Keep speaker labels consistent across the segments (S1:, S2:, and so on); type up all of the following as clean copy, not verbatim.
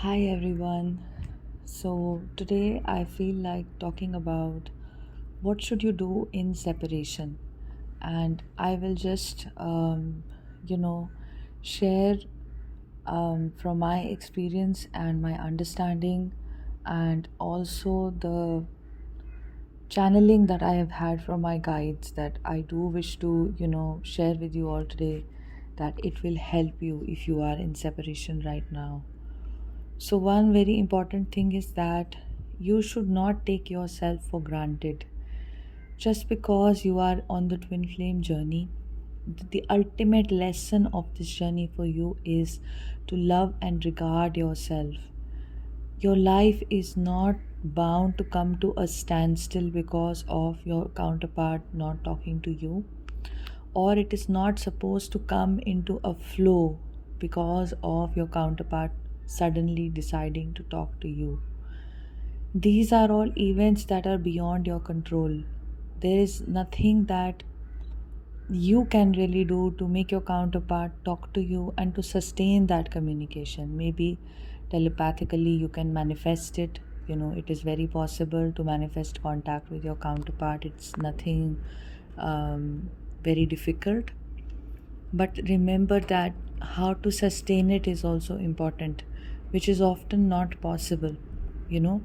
S1: Hi everyone. So today I feel like talking about what should you do in separation, and I will just share from my experience and my understanding, and also the channeling that I have had from my guides that I do wish to share with you all today, that it will help you if you are in separation right now. So, one very important thing is that you should not take yourself for granted. Just because you are on the twin flame journey, the ultimate lesson of this journey for you is to love and regard yourself. Your life is not bound to come to a standstill because of your counterpart not talking to you, or it is not supposed to come into a flow because of your counterpart suddenly deciding to talk to you. These are all events that are beyond your control. There is nothing that you can really do to make your counterpart talk to you and to sustain that communication. Maybe telepathically you can manifest it. It is very possible to manifest contact with your counterpart. It's nothing very difficult. But remember that how to sustain it is also important, which is often not possible. You know,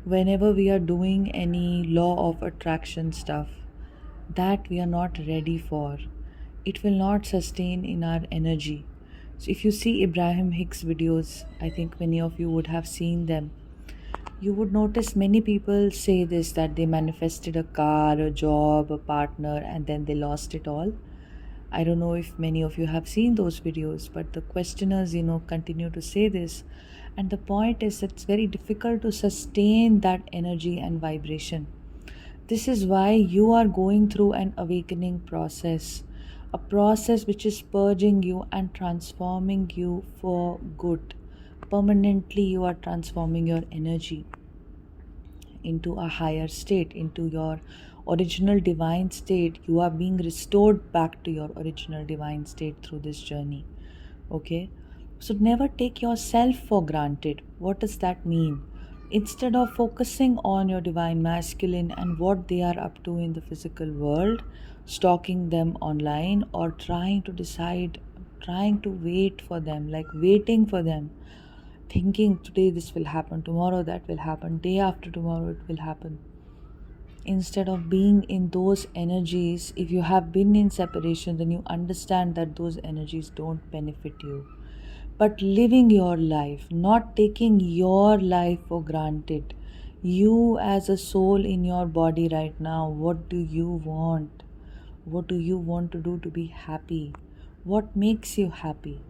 S1: whenever we are doing any law of attraction stuff that we are not ready for, it will not sustain in our energy. So if you see Abraham Hicks videos, I think many of you would have seen them. You would notice many people say this, that they manifested a car, a job, a partner, and then they lost it all. I don't know if many of you have seen those videos, but the questioners, continue to say this. And the point is, it's very difficult to sustain that energy and vibration. This is why you are going through an awakening process, a process which is purging you and transforming you for good. Permanently, you are transforming your energy into a higher state, into your original divine state. You are being restored back to your original divine state through this journey. Okay? So never take yourself for granted. What does that mean? Instead of focusing on your divine masculine and what they are up to in the physical world, stalking them online, or trying to decide, trying to wait for them, like waiting for them, thinking today this will happen, tomorrow that will happen, day after tomorrow it will happen. Instead of being in those energies, if you have been in separation, then you understand that those energies don't benefit you. But living your life, not taking your life for granted. You, as a soul in your body right now, what do you want? What do you want to do to be happy? What makes you happy?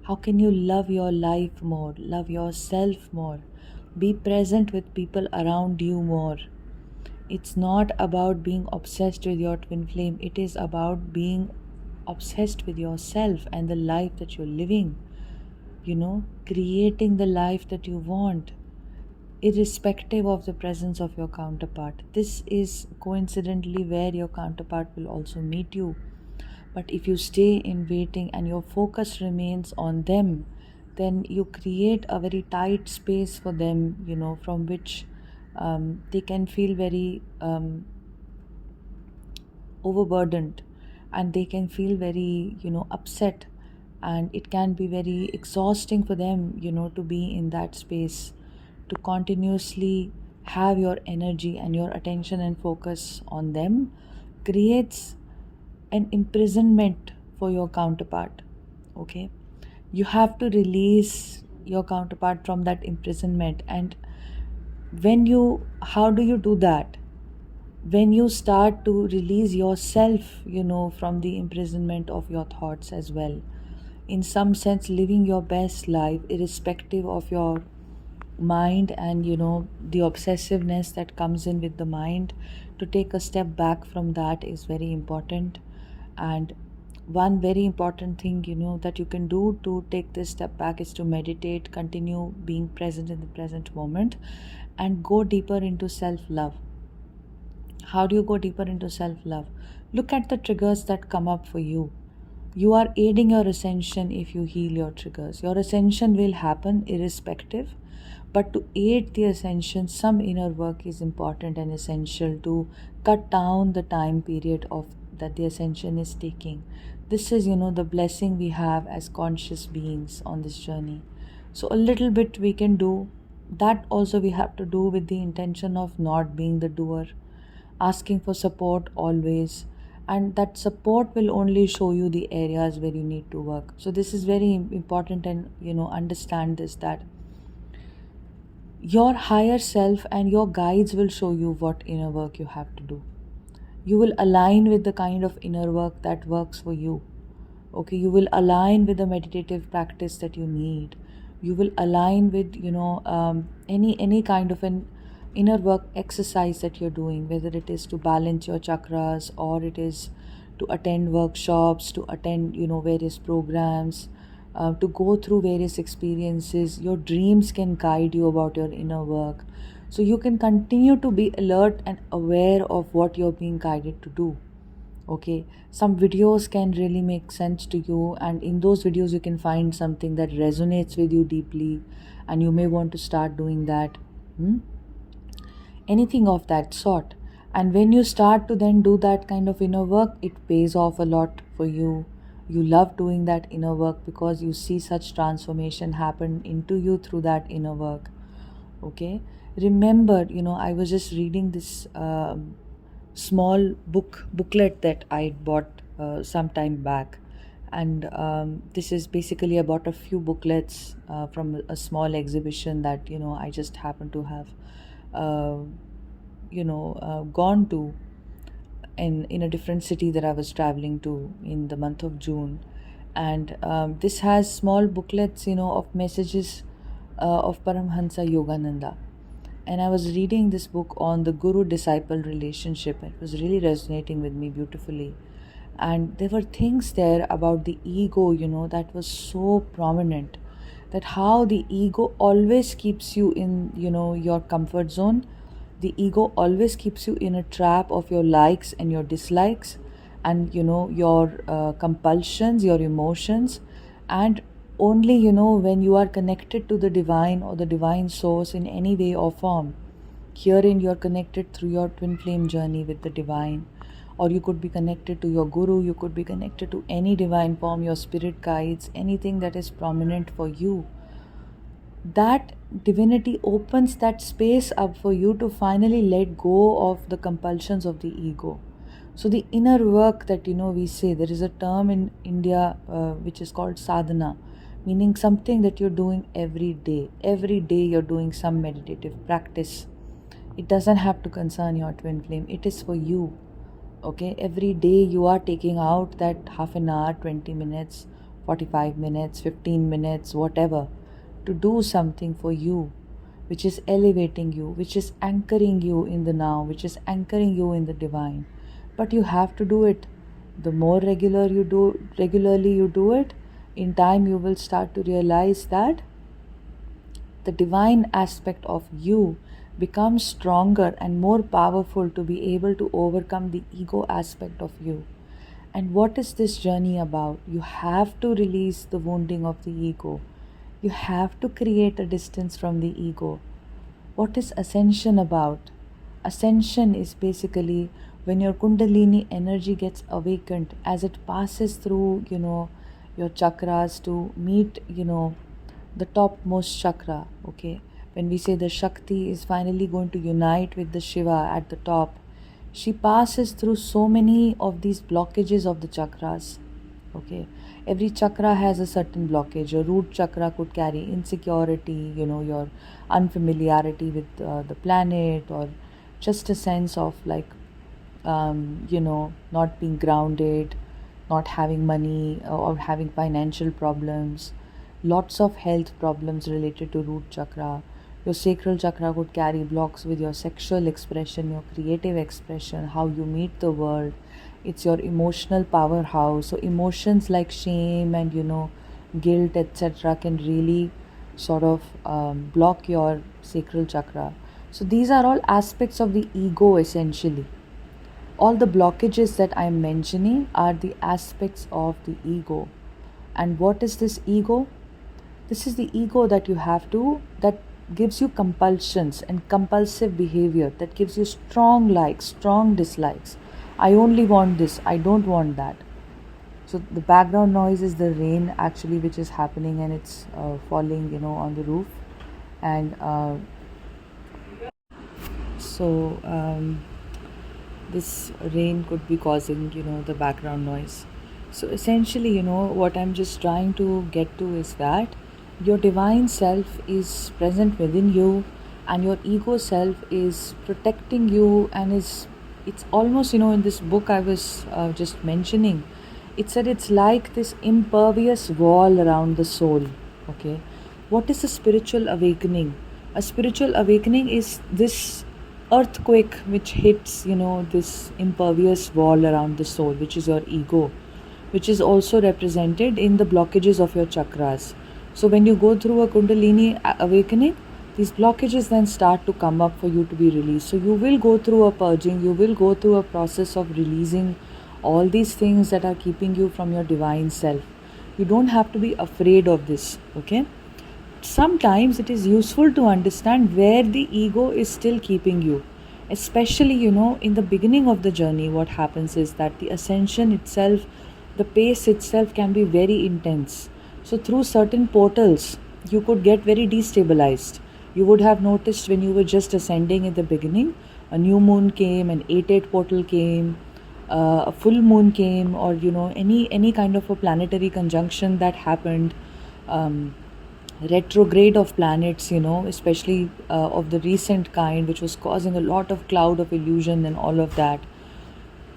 S1: How can you love your life more, love yourself more, be present with people around you more? It's not about being obsessed with your twin flame, it is about being obsessed with yourself and the life that you're living, creating the life that you want, irrespective of the presence of your counterpart. This is coincidentally where your counterpart will also meet you. But if you stay in waiting and your focus remains on them, then you create a very tight space for them, from which they can feel very overburdened, and they can feel very, upset. And it can be very exhausting for them, to be in that space, to continuously have your energy and your attention and focus on them creates an imprisonment for your counterpart. Okay, you have to release your counterpart from that imprisonment. And how do you do that? When you start to release yourself, from the imprisonment of your thoughts as well, in some sense living your best life irrespective of your mind, and the obsessiveness that comes in with the mind. To take a step back from that is very important. And one very important thing, that you can do to take this step back is to meditate, continue being present in the present moment, and go deeper into self love. How do you go deeper into self love? Look at the triggers that come up for you. You are aiding your ascension if you heal your triggers. Your ascension will happen irrespective, but to aid the ascension, some inner work is important and essential to cut down the time period of that the ascension is taking. This is, the blessing we have as conscious beings on this journey. So a little bit we can do. That also we have to do with the intention of not being the doer, asking for support always, and that support will only show you the areas where you need to work. So this is very important, and understand this, that your higher self and your guides will show you what inner work you have to do. You will align with the kind of inner work that works for you. Okay, you will align with the meditative practice that you need. You will align with any kind of an inner work exercise that you're doing, whether it is to balance your chakras, or it is to attend workshops, to attend various programs, to go through various experiences. Your dreams can guide you about your inner work, so you can continue to be alert and aware of what you're being guided to do. Okay, some videos can really make sense to you, and in those videos you can find something that resonates with you deeply, and you may want to start doing that. Anything of that sort. And when you start to then do that kind of inner work, it pays off a lot for you. You love doing that inner work because you see such transformation happen into you through that inner work. Okay, remember, I was just reading this small booklet that I bought some time back, and this is basically about a few booklets from a small exhibition that I just happened to have uh, gone to in a different city that I was traveling to in the month of June. And this has small booklets, of messages of Paramhansa Yogananda. And I was reading this book on the guru disciple relationship. It was really resonating with me beautifully. And there were things there about the ego, that was so prominent. That how the ego always keeps you in, your comfort zone. The ego always keeps you in a trap of your likes and your dislikes, and your compulsions, your emotions. And only when you are connected to the divine or the divine source in any way or form, herein you're connected through your twin flame journey with the divine, or you could be connected to your guru, you could be connected to any divine form, your spirit guides, anything that is prominent for you. That divinity opens that space up for you to finally let go of the compulsions of the ego. So the inner work that we say, there is a term in India which is called sadhana, meaning something that you're doing every day. Every day you're doing some meditative practice. It doesn't have to concern your twin flame. It is for you. Okay, every day you are taking out that half an hour, 20 minutes, 45 minutes, 15 minutes, whatever, to do something for you, which is elevating you, which is anchoring you in the now, which is anchoring you in the divine. But you have to do it. The more regularly you do it, in time you will start to realize that the divine aspect of you becomes stronger and more powerful to be able to overcome the ego aspect of you. And what is this journey about? You have to release the wounding of the ego. You have to create a distance from the ego. What is ascension about? Ascension is basically when your kundalini energy gets awakened as it passes through, your chakras to meet, the topmost chakra. Okay, when we say the Shakti is finally going to unite with the Shiva at the top, she passes through so many of these blockages of the chakras. Okay, every chakra has a certain blockage. Your root chakra could carry insecurity, your unfamiliarity with the planet, or just a sense of like not being grounded, not having money, or having financial problems, lots of health problems related to root chakra. Your sacral chakra could carry blocks with your sexual expression, your creative expression, how you meet the world. It's your emotional powerhouse. So emotions like shame and guilt, etc., can really sort of block your sacral chakra. So these are all aspects of the ego essentially. All the blockages that I'm mentioning are the aspects of the ego. And what is this ego? This is the ego that you have to, that gives you compulsions and compulsive behavior, that gives you strong likes, strong dislikes. I only want this, I don't want that. So the background noise is the rain actually, which is happening, and it's falling, on the roof. And so this rain could be causing, the background noise. So essentially, what I'm just trying to get to is that your divine self is present within you, and your ego self is protecting you, and is, it's almost, in this book I was just mentioning, it said it's like this impervious wall around the soul. Okay, what is a spiritual awakening? A spiritual awakening is this earthquake which hits, this impervious wall around the soul, which is your ego, which is also represented in the blockages of your chakras. So when you go through a kundalini awakening, these blockages then start to come up for you to be released. So you will go through a purging, you will go through a process of releasing all these things that are keeping you from your divine self. You don't have to be afraid of this. Okay, sometimes it is useful to understand where the ego is still keeping you, especially, in the beginning of the journey. What happens is that the ascension itself, the pace itself, can be very intense. So through certain portals you could get very destabilized. You would have noticed when you were just ascending in the beginning, a new moon came, an 8-8 portal came, a full moon came, or any kind of a planetary conjunction that happened, retrograde of planets, especially of the recent kind, which was causing a lot of cloud of illusion and all of that.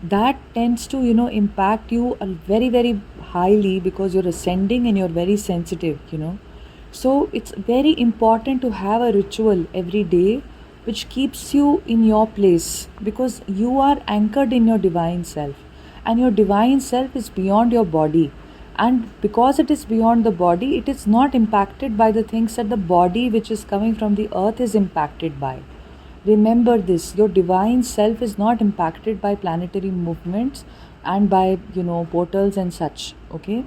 S1: That tends to, impact you very, very highly, because you're ascending and you're very sensitive. So it's very important to have a ritual every day which keeps you in your place, because you are anchored in your divine self, and your divine self is beyond your body. And because it is beyond the body, it is not impacted by the things that the body, which is coming from the earth, is impacted by. Remember this, your divine self is not impacted by planetary movements and by, portals and such. Okay,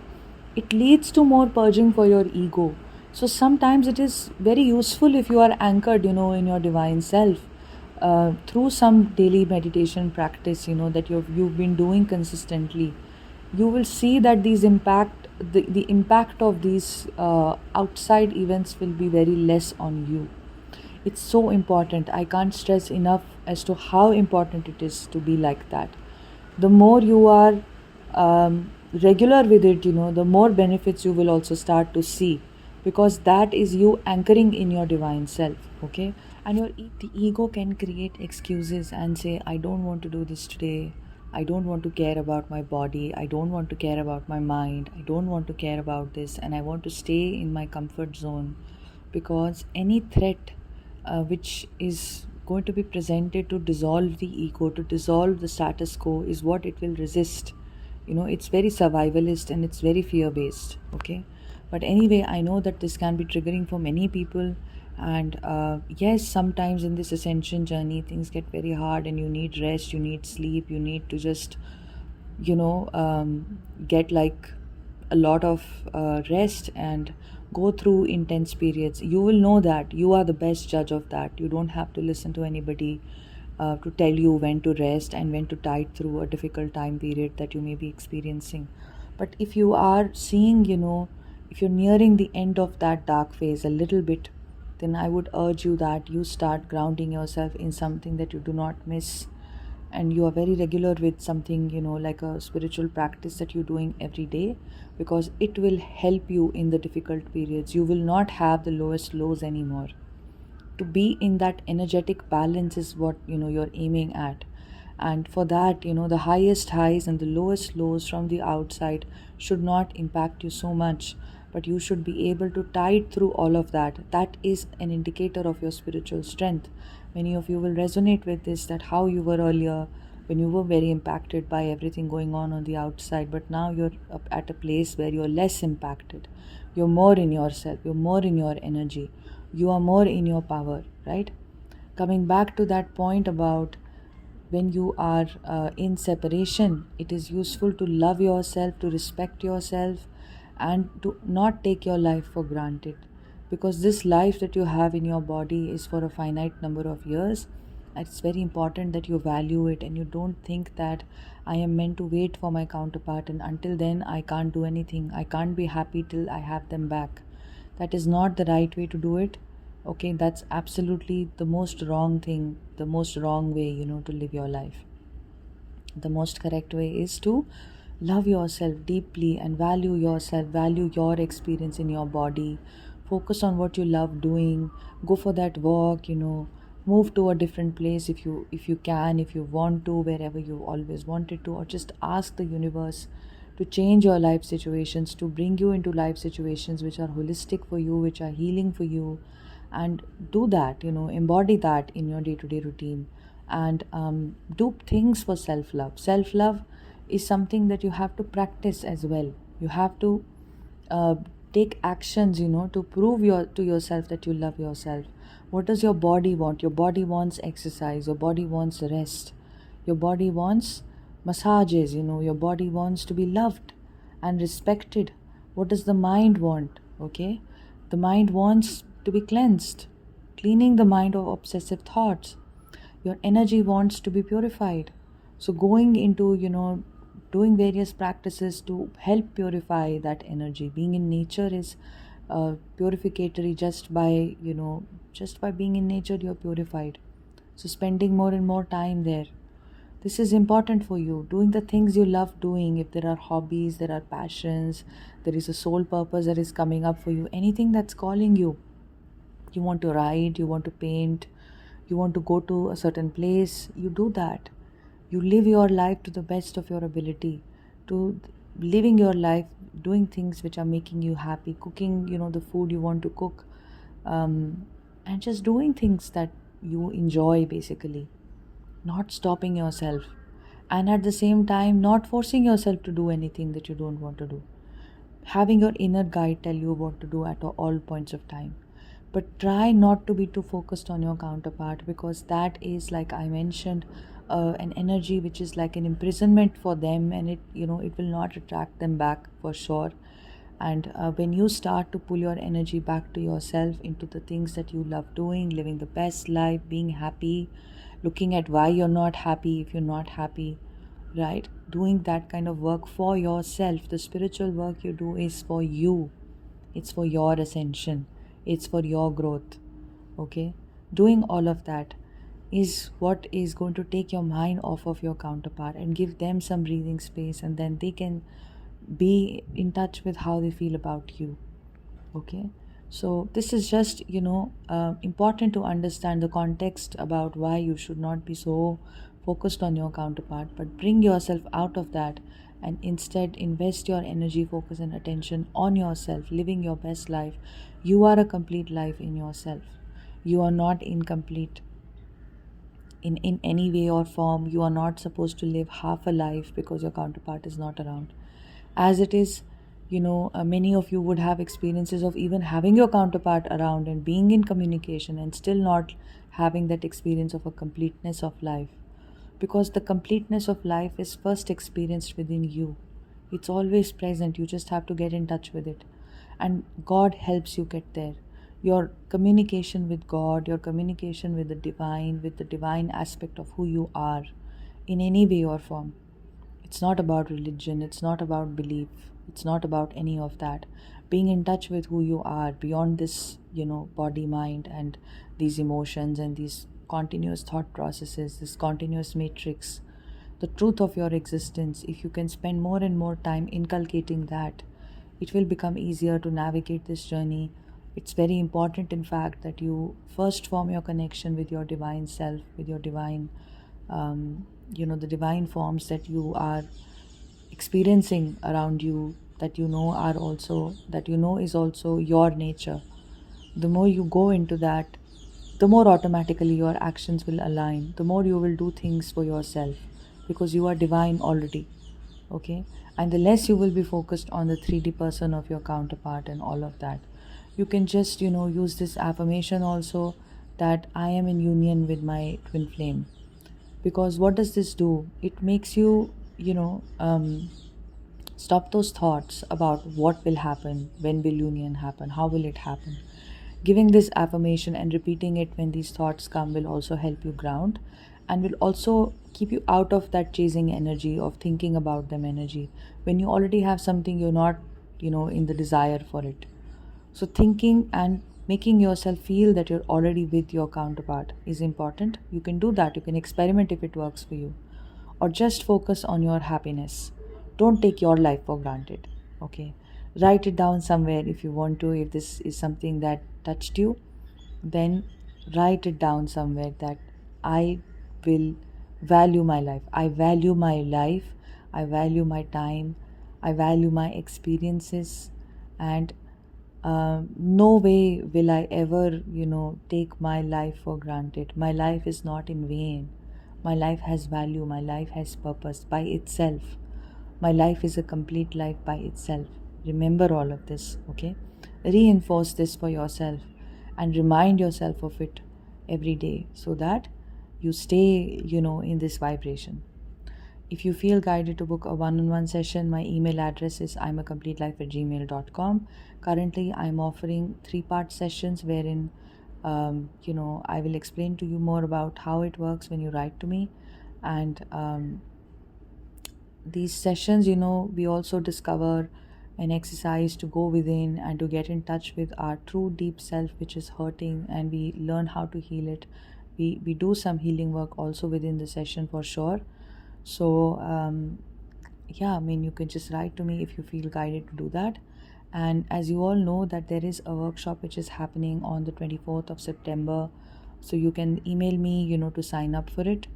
S1: it leads to more purging for your ego. So sometimes it is very useful if you are anchored, in your divine self, through some daily meditation practice, that you've been doing consistently. You will see that the impact of these outside events will be very less on you. It's so important. I can't stress enough as to how important it is to be like that. The more you are regular with it, the more benefits you will also start to see, because that is you anchoring in your divine self. Okay, and the ego can create excuses and say, I don't want to do this today, I don't want to care about my body, I don't want to care about my mind, I don't want to care about this, and I want to stay in my comfort zone. Because any threat which is going to be presented to dissolve the ego, to dissolve the status quo, is what it will resist. It's very survivalist and it's very fear based. Okay, but anyway, I know that this can be triggering for many people. And yes, sometimes in this ascension journey things get very hard, and you need rest, you need sleep, you need to just, get like a lot of rest and go through intense periods. You will know that you are the best judge of that. You don't have to listen to anybody to tell you when to rest and when to tide through a difficult time period that you may be experiencing. But if you are seeing, if you're nearing the end of that dark phase a little bit, then I would urge you that you start grounding yourself in something that you do not miss, and you are very regular with something, like a spiritual practice that you're doing every day, because it will help you in the difficult periods. You will not have the lowest lows anymore. To be in that energetic balance is what, you're aiming at. And for that, the highest highs and the lowest lows from the outside should not impact you so much, but you should be able to tide through all of that. That is an indicator of your spiritual strength. Many of you will resonate with this, that how you were earlier when you were very impacted by everything going on the outside, but now you're up at a place where you're less impacted. You're more in yourself, you're more in your energy, you are more in your power, right? Coming back to that point about when you are in separation, it is useful to love yourself, to respect yourself, and to not take your life for granted. Because this life that you have in your body is for a finite number of years. And it's very important that you value it and you don't think that I am meant to wait for my counterpart, and until then I can't do anything. I can't be happy till I have them back. That is not the right way to do it. Okay, that's absolutely the most wrong thing, the most wrong way, to live your life. The most correct way is to love yourself deeply and value yourself, value your experience in your body. Focus on what you love doing. Go for that walk, move to a different place if you can, if you want to, wherever you always wanted to, or just ask the universe to change your life situations, to bring you into life situations which are holistic for you, which are healing for you. And do that, embody that in your day-to-day routine. And do things for self-love. Self-love is something that you have to practice as well. You have to uh, take actions, to prove to yourself that you love yourself. What does your body want? Your body wants exercise, your body wants rest, your body wants massages, your body wants to be loved and respected. What does the mind want? Okay, the mind wants to be cleansed, cleaning the mind of obsessive thoughts. Your energy wants to be purified. So going into, doing various practices to help purify that energy. Being in nature is purificatory. Just by being in nature you're purified. So spending more and more time there, this is important for you. Doing the things you love doing. If there are hobbies, there are passions, there is a soul purpose that is coming up for you, anything that's calling you. You want to write, you want to paint, you want to go to a certain place, you do that. You live your life to the best of your ability, to living your life, doing things which are making you happy, cooking, the food you want to cook, and just doing things that you enjoy, basically. Not stopping yourself, and at the same time not forcing yourself to do anything that you don't want to do. Having your inner guide tell you what to do at all points of time. But try not to be too focused on your counterpart, because that is, like I mentioned, an energy which is like an imprisonment for them, and it will not attract them back for sure. And when you start to pull your energy back to yourself, into the things that you love doing, living the best life, being happy, looking at why you're not happy if you're not happy, right? Doing that kind of work for yourself. The spiritual work you do is for you, it's for your ascension, it's for your growth. Okay, doing all of that is what is going to take your mind off of your counterpart and give them some breathing space, and then they can be in touch with how they feel about you. Okay, so this is just important to understand the context about why you should not be so focused on your counterpart, but bring yourself out of that and instead invest your energy, focus, and attention on yourself, living your best life. You are a complete life in yourself. You are not incomplete in any way or form. You are not supposed to live half a life because your counterpart is not around. As it is, many of you would have experiences of even having your counterpart around and being in communication, and still not having that experience of a completeness of life. Because the completeness of life is first experienced within you. It's always present. You just have to get in touch with it. And God helps you get there. Your communication with God, your communication with the divine aspect of who you are, in any way or form. It's not about religion, it's not about belief, it's not about any of that. Being in touch with who you are beyond this, body, mind, and these emotions and these continuous thought processes, this continuous matrix, the truth of your existence. If you can spend more and more time inculcating that, it will become easier to navigate this journey. It's very important, in fact, that you first form your connection with your divine self, with your divine, the divine forms that you are experiencing around you, that is also your nature. The more you go into that, the more automatically your actions will align, the more you will do things for yourself, because you are divine already. Okay, and the less you will be focused on the 3D person of your counterpart and all of that. You can just use this affirmation also, that I am in union with my twin flame. Because what does this do? It makes you, stop those thoughts about what will happen, when will union happen, how will it happen. Giving this affirmation and repeating it when these thoughts come will also help you ground, and will also keep you out of that chasing energy of thinking about them energy. When you already have something, you're not, in the desire for it. So, thinking and making yourself feel that you're already with your counterpart is important. You can do that. You can experiment if it works for you. Or just focus on your happiness. Don't take your life for granted. Okay. Write it down somewhere if you want to. If this is something that touched you, then write it down somewhere that I will value my life. I value my life. I value my time. I value my experiences. And no way will I ever, take my life for granted. My life is not in vain. My life has value. My life has purpose by itself. My life is a complete life by itself. Remember all of this, okay? Reinforce this for yourself and remind yourself of it every day so that you stay, in this vibration. If you feel guided to book a one-on-one session, my email address is imacompletelife@gmail.com. Currently, I'm offering three-part sessions wherein, I will explain to you more about how it works when you write to me. And these sessions, we also discover an exercise to go within and to get in touch with our true deep self, which is hurting, and we learn how to heal it. We do some healing work also within the session for sure. So, yeah, I mean, you can just write to me if you feel guided to do that. And as you all know, that there is a workshop which is happening on the 24th of September. So you can email me, to sign up for it.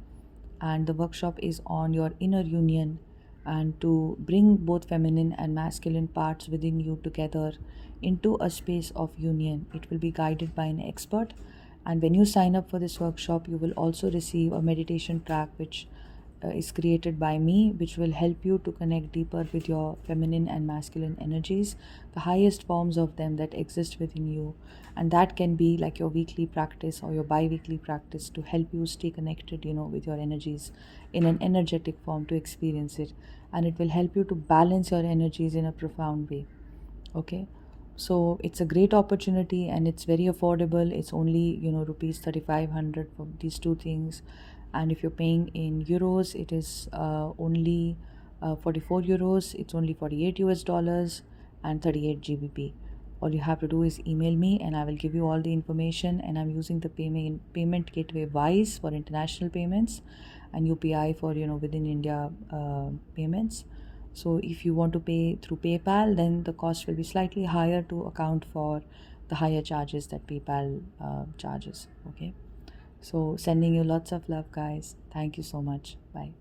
S1: And the workshop is on your inner union and to bring both feminine and masculine parts within you together into a space of union. It will be guided by an expert. And when you sign up for this workshop, you will also receive a meditation track which is created by me, which will help you to connect deeper with your feminine and masculine energies, the highest forms of them that exist within you. And that can be like your weekly practice or your bi weekly practice to help you stay connected, with your energies in an energetic form to experience it. And it will help you to balance your energies in a profound way. Okay, so it's a great opportunity and it's very affordable. It's only, rupees 3500 for these two things. And if you're paying in euros, it is only 44 euros. It's only 48 US dollars and 38 GBP. All you have to do is email me and I will give you all the information. And I'm using the payment gateway Wise for international payments and UPI for, within India payments. So if you want to pay through PayPal, then the cost will be slightly higher to account for the higher charges that PayPal charges. Okay. So sending you lots of love, guys. Thank you so much. Bye.